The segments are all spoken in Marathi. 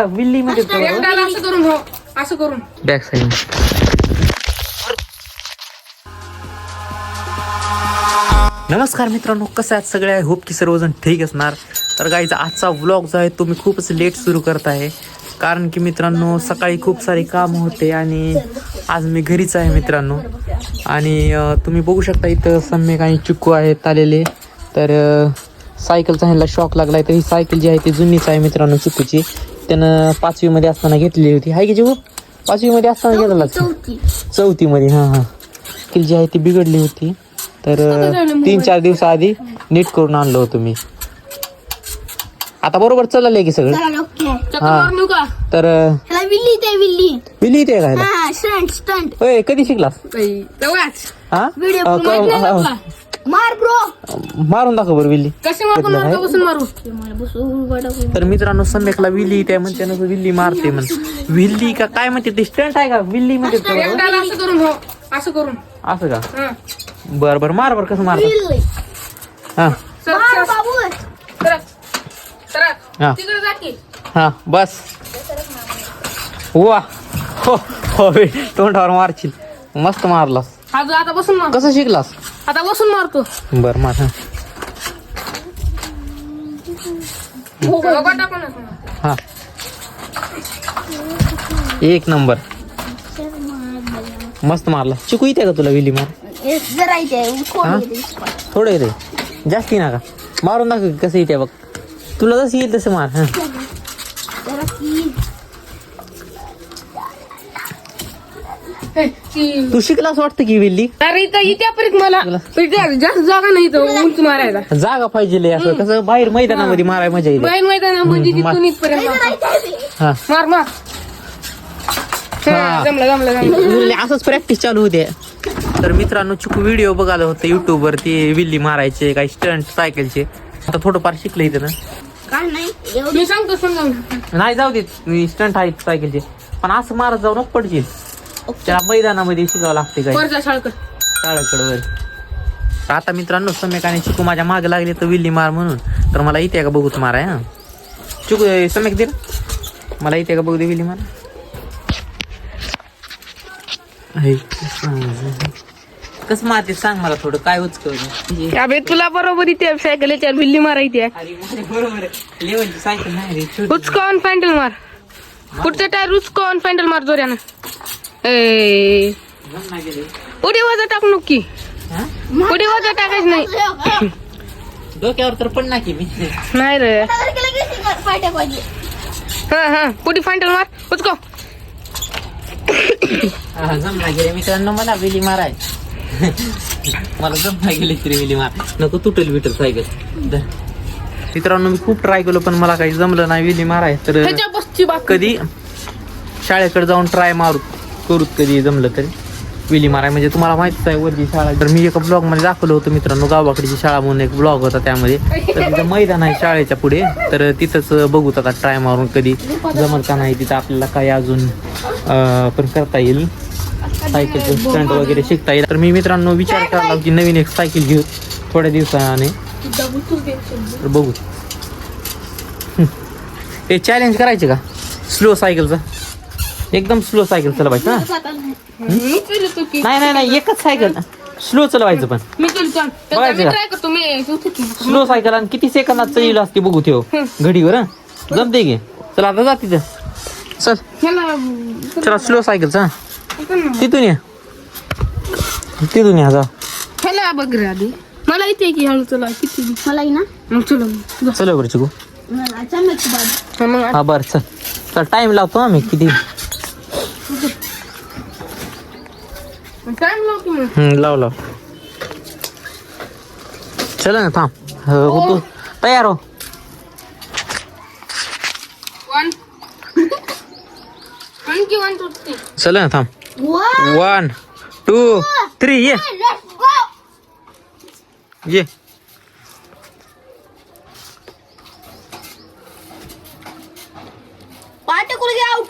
विल्ली मध्ये असं करून हो असं करून बॅक साईड. नमस्कार मित्रांनो, कसं आहेत सगळे? आय होप की सर्वजण ठीक असणार. तर गाईचा आजचा व्लॉग जो आहे तो मी खूपच लेट सुरू करत आहे, कारण की मित्रांनो सकाळी खूप सारे काम होते आणि आज मी घरीच आहे मित्रांनो. आणि तुम्ही बघू शकता इथं सम्यक आणि चिक्कू आहेत आलेले. तर सायकलचा ह्यांना शॉक लागला आहे. तर ही सायकल जी आहे ती जुनीच आहे मित्रांनो चिक्कूची. त्यानं 5वीमध्ये असताना घेतलेली होती. हाय की चिक्कू? 5वीमध्ये असताना घेतला, 4थीमध्ये. हां सायकल जी आहे ती बिघडली होती. तर 3-4 दिवसाआधी नीट करून आणलं होतं मी. आता बरोबर चाललंय की सगळं. तर विल्ली ते काय होय, कधी शिकलास? हा मारून दाखव बरं विल्ली. तर मित्रांनो सम्यकला विल्ली येते म्हणते ना, विल्ली मारते म्हण. विल्ली का काय म्हणते ते? स्टंट आहे का विल्ली मध्ये? असं करून असं का? बर बर मार बर. कसं मारत? हा हा बस. वा हो हो, तोंडावर मारशील. मस्त मारलास. आता बसून मार. कसं शिकलास? आता बसून मारतो. बर मार. हा एक नंबर, मस्त मारला. चिकू येते का तुला विल्ली मार? थोडं येते, जास्ती ना का? मारून दाखव कसं येते बघ. तुला जसं येईल तसं मार. हा तू शिकलास वाटतं की विल्ली? अरे इथे मला जास्त जागा नाही तर उंच मारायला जागा पाहिजे. असं कसं बाहेर मैदानामध्ये मारायला मजा येईल. बाहेर मैदानामध्ये तिथून इथपर्यंत हा मार मार. जमलं. असंच प्रॅक्टिस चालू होते. तर मित्रांनो चिकू व्हिडिओ बघायला होतं युट्यूब वरती, विल्ली मारायचे काही स्टंट सायकलचे. आता थोडंफार शिकलं इथं ना. मी सांगतो समजावून. नाही जाऊ देत, मी स्टंट आहेत सायकलचे, पण असं मारत जाऊ नको पडशील. त्या मैदानामध्ये शिकावं लागते काय शाळेकडे वर. आता मित्रांनो सम्यक आणि चिकू माझ्या माग लागले तर विल्ली मार म्हणून. तर मला इथे का बघूच माराय. हा चिकू सम्यक दे मला इथे का बघू दे विल्ली मार. कसं मारते सांग मला थोडं. काय उचकवलं अबे तुला बरोबर इथे सायकलच्या विल्ली मारायची आहे. बरोबर लेवलची सायकल नाही रे. उचकॉन पॅन्डल मार. पुढचं टायर उचकॉन पॅन्डल मार जोऱ्यानं. उडी वजा टाक नक्की. उडी वजा टाकायचं नाही. डोक्यावर तर पण नाही मी. नाही रे. हा पुढी पॅन्डल मार. उचको. जमना गेले मित्रांनो मला विल्ली माराय. मला जमना गेले तरी विल्ली मार नको, तुटेल बिटेल सायकल. मित्रांनो मी खूप ट्राय केलं पण मला काही जमलं नाही विल्ली माराय. तर कधी शाळेकडे जाऊन ट्राय करूत कधी जमलं तरी विल्ली माराय. म्हणजे तुम्हाला माहितीच आहे वरची शाळा. तर मी एका ब्लॉग मध्ये दाखवलं होतं मित्रांनो, गावाकडची शाळा म्हणून एक ब्लॉग होता त्यामध्ये. तर तिथं मैदान आहे शाळेच्या पुढे. तर तिथंच बघूत आता ट्राय मारून कधी जमल का नाही. तिथं आपल्याला काही अजून पण करता येईल, सायकलचं स्टंट वगैरे शिकता येईल. तर मी मित्रांनो विचार करला की नवीन एक सायकल घेऊ थोड्या दिवसाने. तर बघू. हे चॅलेंज करायचे का स्लो सायकलचा? एकदम स्लो सायकल चालवायचं. नाही एकच सायकल स्लो चालवायचं. पण स्लो सायकल आणि किती सेकंदात चालली असते बघू ठेव घडीवर. जमते की? चला आता जा तिथं. चल चला स्लो सायकलचा. तिथून या जा. बघ रे आधी मला इथे की हळू चला. किती मला ना मग चलो चला बरं चिकू. हा बरं चल टाइम लावतो आम्ही किती. लाव चल ना थांब. तू तयार हो. 1 2 3 चल ना थांब. 1 2 3 ये. आउट.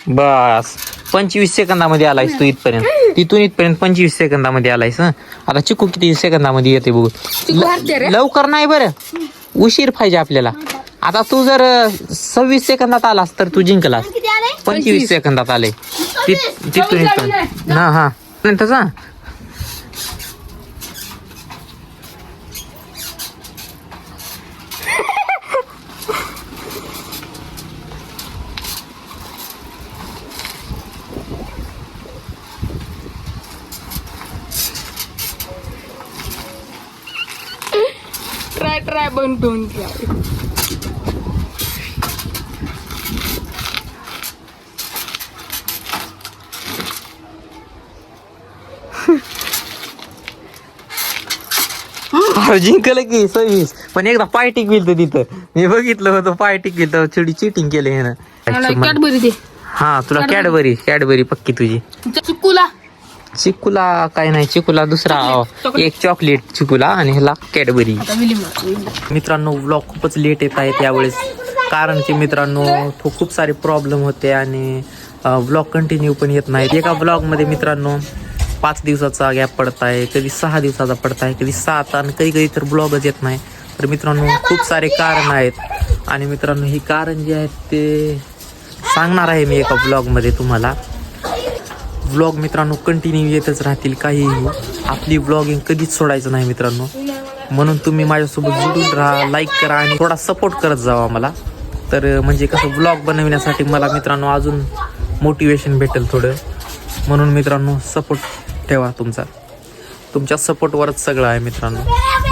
बस 25 सेकंदामध्ये आलायस तू इथपर्यंत. तिथून इथपर्यंत 25 सेकंदामध्ये आलायस. आता चिकू किती सेकंदामध्ये येते बघू. लवकर नाही बरं, उशीर पाहिजे आपल्याला. आता तू जर 26 सेकंदात आलास तर तू जिंकलास. 25 सेकंदात आले तिथून इथपर्यंत. हा पर्यंतचा. ट्राय पण डोंट ट्राय. जिंकलं की 26. पण एकदा पाय टिकविल तर तिथं मी बघितलं होतं. पाय टिकविल तर थोडी चिटिंग केलं हे ना. कॅडबरी दे. हा तुला कॅडबरी पक्की तुझी. चिकूला काय नाही, चिकूला दुसरा एक चॉकलेट चिकूला आणि ह्याला कॅडबरी. मित्रांनो व्लॉग खूपच लेट येत आहे त्यावेळेस, कारण की मित्रांनो खूप सारे प्रॉब्लेम होते आणि व्लॉग कंटिन्यू पण येत नाहीत. एका व्लॉगमध्ये मित्रांनो 5 दिवसाचा गॅप पडत आहे, कधी 6 दिवसाचा पडत आहे, कधी 7, आणि कधी तर ब्लॉगच येत नाही. तर मित्रांनो खूप सारे कारण आहेत आणि मित्रांनो ही कारण जे आहेत ते सांगणार आहे मी एका ब्लॉगमध्ये तुम्हाला. व्लॉग मित्रांनो कंटिन्यू येतच राहतील, काहीही हो. आपली व्लॉगिंग कधीच सोडायचं नाही मित्रांनो. म्हणून तुम्ही माझ्यासोबत जोडून राहा, लाईक करा आणि थोडा सपोर्ट करत जावा मला. तर म्हणजे कसं व्लॉग बनवण्यासाठी मला मित्रांनो अजून मोटिवेशन भेटेल थोडं. म्हणून मित्रांनो सपोर्ट ठेवा तुमचा. तुमच्या सपोर्टवरच सगळं आहे मित्रांनो.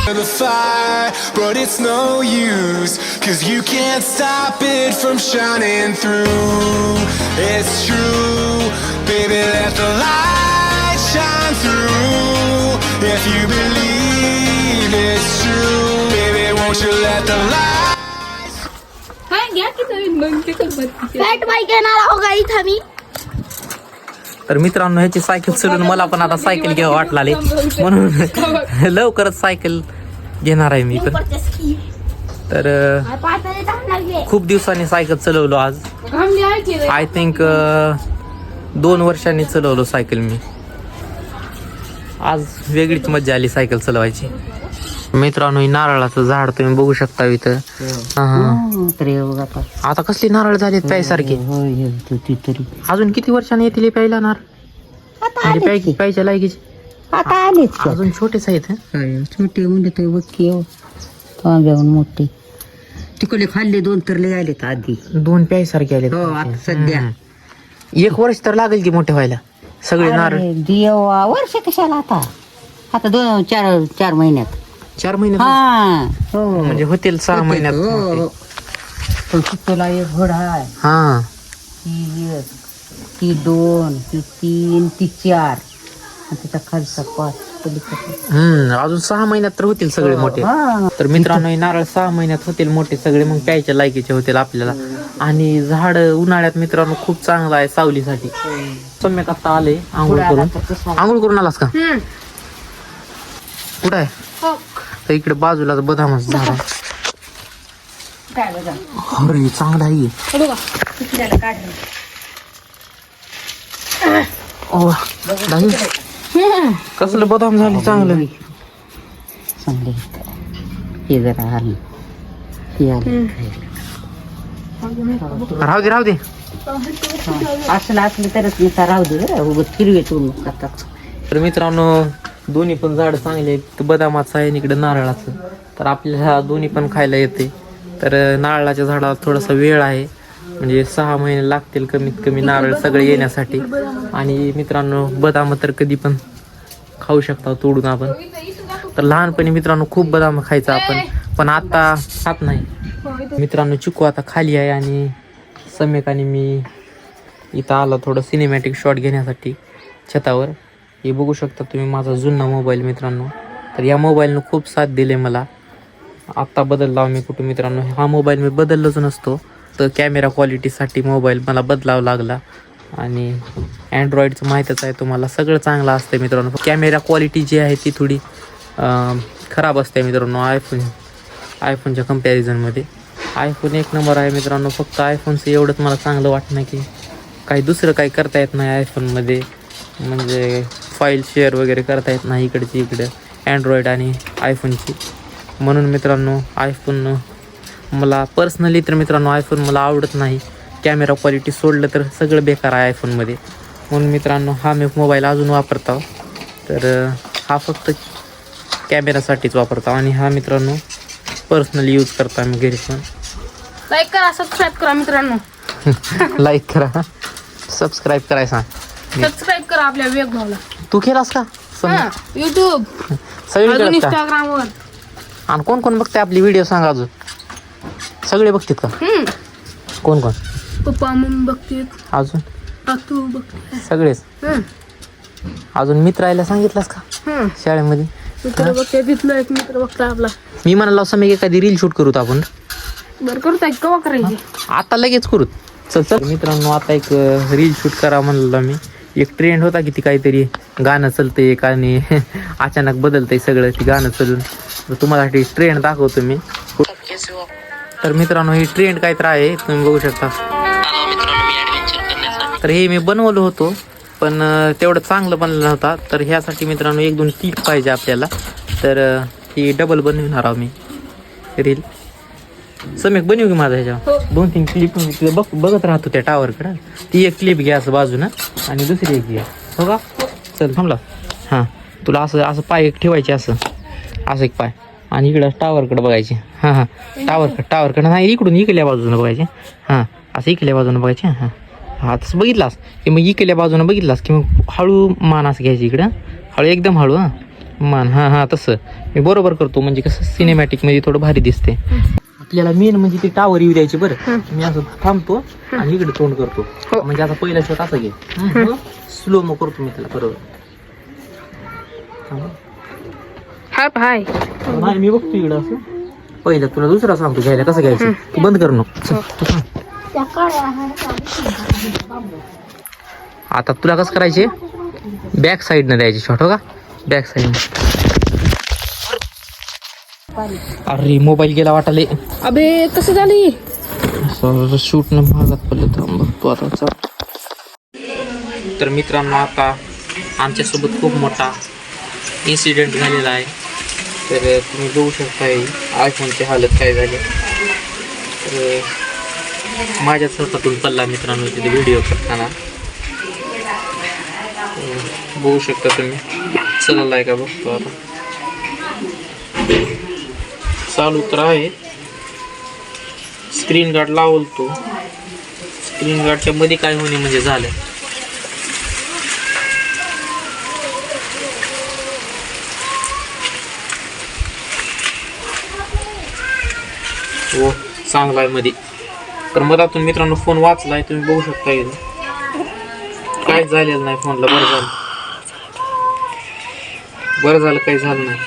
the fire, but it's no use, 'cause you can't stop it from shining through. It's true, baby, let the light shine through. If you believe it's true, baby, won't you let the light. Fat bike येणार हो का इथं मी. तर मित्रांनो ह्याची सायकल चढून मला पण आता सायकल घ्यावं वाटलाले, म्हणून लवकरच सायकल घेणार आहे मी पण. तर खूप दिवसांनी सायकल चालवलो आज. आय थिंक 2 वर्षांनी चालवलो सायकल मी. आज वेगळीच मजा आली सायकल चालवायची. मित्रांनो ही नारळाचं झाड तुम्ही बघू शकता इथं. आता कसली नारळ झालेत प्यायसारखे. अजून किती वर्षांनी येतील प्यायला नारळ, म्हणजे प्यायच्या लायकीचे. आता आले अजून छोटेच आहेत. छोटे म्हणजे ते बक्की तांब्याहून मोठे तिकडे खाल्ले 2 तर लय आलेत आधी. 2 प्यायसारखे आले. हो आता सध्या 1 वर्ष तर लागेल की मोठे व्हायला सगळे नारळ. देवा वर्ष कशाला आता 2-4 महिन्यात. 4 महिने हा हो म्हणजे होतील 6 महिन्यात. हो पण तुला एक घोडा आहे. हा ती 1, ती 2, ती 3, ती 4 आणि तिचा खालचा 5. अजून 6 महिन्यात तर होतील सगळे मोठे. हा तर मित्रांनो हे नारळ 6 महिन्यात होतील मोठे सगळे, मग प्यायच्या लायकीचे होतील आपल्याला. आणि झाड उन्हाळ्यात मित्रांनो खूप चांगलं आहे सावलीसाठी. सम्यक आता आले आंघोळ करून आलास का. कुठं आहे. तर इकडे बाजूलाच बदामच झाड आहे. अरे चांगला आहे. कसलं बदाम झाले चांगलं. चांगले हे जरा आली राहू दे असलं तरच मी राहू दे उगत फिरवे तू. तर मित्रांनो दोन्ही पण झाड चांगले आहेत, बदामाचं आहे आणि इकडे नारळाचं. तर आपल्याला दोन्ही पण खायला येते. तर नारळाच्या झाडाला थोडासा वेळ आहे, म्हणजे 6 महिने लागतील कमीत कमी नारळ सगळे येण्यासाठी. आणि मित्रांनो बदाम तर कधी पण खाऊ शकता तोडून आपण. तर लहानपणी मित्रांनो खूप बदाम खायचा आपण, पण आता खात नाही. मित्रांनो चिकू आता खाली आहे आणि सम्यक आणि मी इथं आलो थोडं सिनेमॅटिक शॉट घेण्यासाठी छतावर. हे बघू शकता तुम्ही माझा जुना मोबाईल मित्रांनो. तर या मोबाईलनं खूप साथ दिले मला. आत्ता बदलला मी कुठं मित्रांनो. हा मोबाईल मी बदललोच नसतो, तर कॅमेरा क्वालिटीसाठी मोबाईल मला बदलावा लागला. आणि अँड्रॉईडचं माहीतच आहे तुम्हाला, सगळं चांगलं असतं मित्रांनो. कॅमेरा क्वालिटी जी आहे ती थोडी खराब असते मित्रांनो. आयफोनच्या कम्पॅरिझनमध्ये. आयफोन एक नंबर आहे मित्रांनो. फक्त आयफोनचं एवढंच मला चांगलं वाटतं की काही दुसरं काही करता येत नाही आयफोनमध्ये. म्हणजे फाईल शेअर वगैरे करता येत नाही इकडची इकडं अँड्रॉईड आणि आयफोनची. म्हणून मित्रांनो आयफोन मला पर्सनली तर मित्रांनो आयफोन मला आवडत नाही. कॅमेरा क्वालिटी सोडलं तर सगळं बेकार आहे आयफोनमध्ये. म्हणून मित्रांनो हा मी मोबाईल अजून वापरतो. तर हा फक्त कॅमेरासाठीच वापरतो आणि हा मित्रांनो पर्सनली यूज करतो आम्ही घरी पण. लाईक करा, सबस्क्राईब करा मित्रांनो. लाईक करा, सबस्क्राईब करायला सांग. सबस्क्राईब करा आपल्या वेग भावला. तू केलास का? युट्यूब, सगळीकडे का? इंस्टाग्रामवर. आणि कोण कोण बघते आपली व्हिडिओ सांगा अजून? सगळे बघतात का? कोण कोण? पप्पा मम्मी बघते, अजून तू बघते, सगळेच. अजून मित्र यायला सांगितलंस का शाळेमध्ये? मित्र बघते, तिथलं एक मित्र बघता आपला. मी म्हणाला समय एखादी रील शूट करूत आपण. बरं करताय केव्हा करायची? आता लगेच करूत. चल चल मित्रांनो आता एक रील शूट करा म्हणलं मी. एक ट्रेंड होता की ती काहीतरी गाणं चालतंय एक आणि अचानक बदलतंय सगळं ती गाणं चालून. तर तुम्हाला ती ट्रेंड दाखवतो मी. तर मित्रांनो ही ट्रेंड काय तर आहे तुम्ही बघू शकता. तर हे मी बनवलं होतो पण तेवढं चांगलं बनलं नव्हता. तर ह्यासाठी मित्रांनो 1-2 क्लिप पाहिजे आपल्याला. तर ही डबल बनवणार आहोत मी रील. समेक बनवू की माझा ह्याच्यावर 2-3 क्लिप बघत राहतो त्या टावरकडं. ती एक क्लिप घ्या असं बाजूनं आणि दुसरी एक घ्या. हो का? चल थांबला. हां तुला असं असं पाय एक ठेवायचे असं असं एक पाय आणि इकडं टावरकडं बघायचे. हां हां टावरकडं नाही इकडून इकल्या बाजूनं बघायचे. हां असं इकल्या बाजूनं बघायचे. हां हां तसं बघितलास की मग इकल्या बाजूनं बघितलास की मग हळू मान असं घ्यायची इकडं. हळू एकदम हळू. हां मान. हां हां तसं मी बरोबर करतो म्हणजे कसं सिनेमॅटिकमध्ये थोडं भारी दिसते. आपल्याला मेन म्हणजे ती टावर येऊ द्यायची. बरं मी असं थांबतो आणि इकडे तोंड करतो. म्हणजे आता पहिला शॉट असा घे. स्लो मो करतो मी त्याला बरोबर. हाय नाही मी बघतो इकडं असं. पहिलं तुला दुसरा सांगतो घ्यायला कसं घ्यायचं. तू बंद कर नको. आता तुला कसं करायचे बॅक साईडनं द्यायचे शॉट. हो का? बॅक साईडनं. अरे मोबाईल गेला वाटाले. अबे कसं झाली? शूट न भागात पडलं तर बघतो आता. तर मित्रांनो आता आमच्यासोबत खूप मोठा इन्सिडेंट झालेला आहे. तर तुम्ही बघू शकता आयफोनची हालत काय झाली. तर माझ्याच हातातून पडला मित्रांनो तिथे व्हिडिओ करताना. बघू शकता तुम्ही. चाललाय का बघतो आता. चालू तर आहे. स्क्रीन गार्ड लावल तो. स्क्रीन गार्डच्या मध्ये काय होणे म्हणजे झालं. हो चांगला आहे मध्ये. तर मधातून मित्रांनो फोन वाचलाय तुम्ही बघू शकता इथं. काय झालेलं नाही फोनला. बरं झालं काही झालं नाही.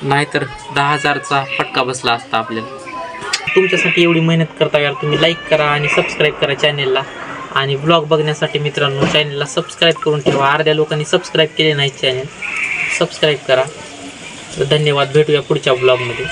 नाहीतर 10,000चा फटका बसला असता आपल्याला. तुमच्यासाठी एवढी मेहनत करता यार तुम्ही लाईक करा आणि सबस्क्राईब करा चॅनेलला. आणि ब्लॉग बघण्यासाठी मित्रांनो चॅनेलला सबस्क्राईब करून ठेवा. अर्ध्या लोकांनी सबस्क्राईब केले नाही चॅनेल. सबस्क्राईब करा. धन्यवाद. भेटूया पुढच्या ब्लॉगमध्ये.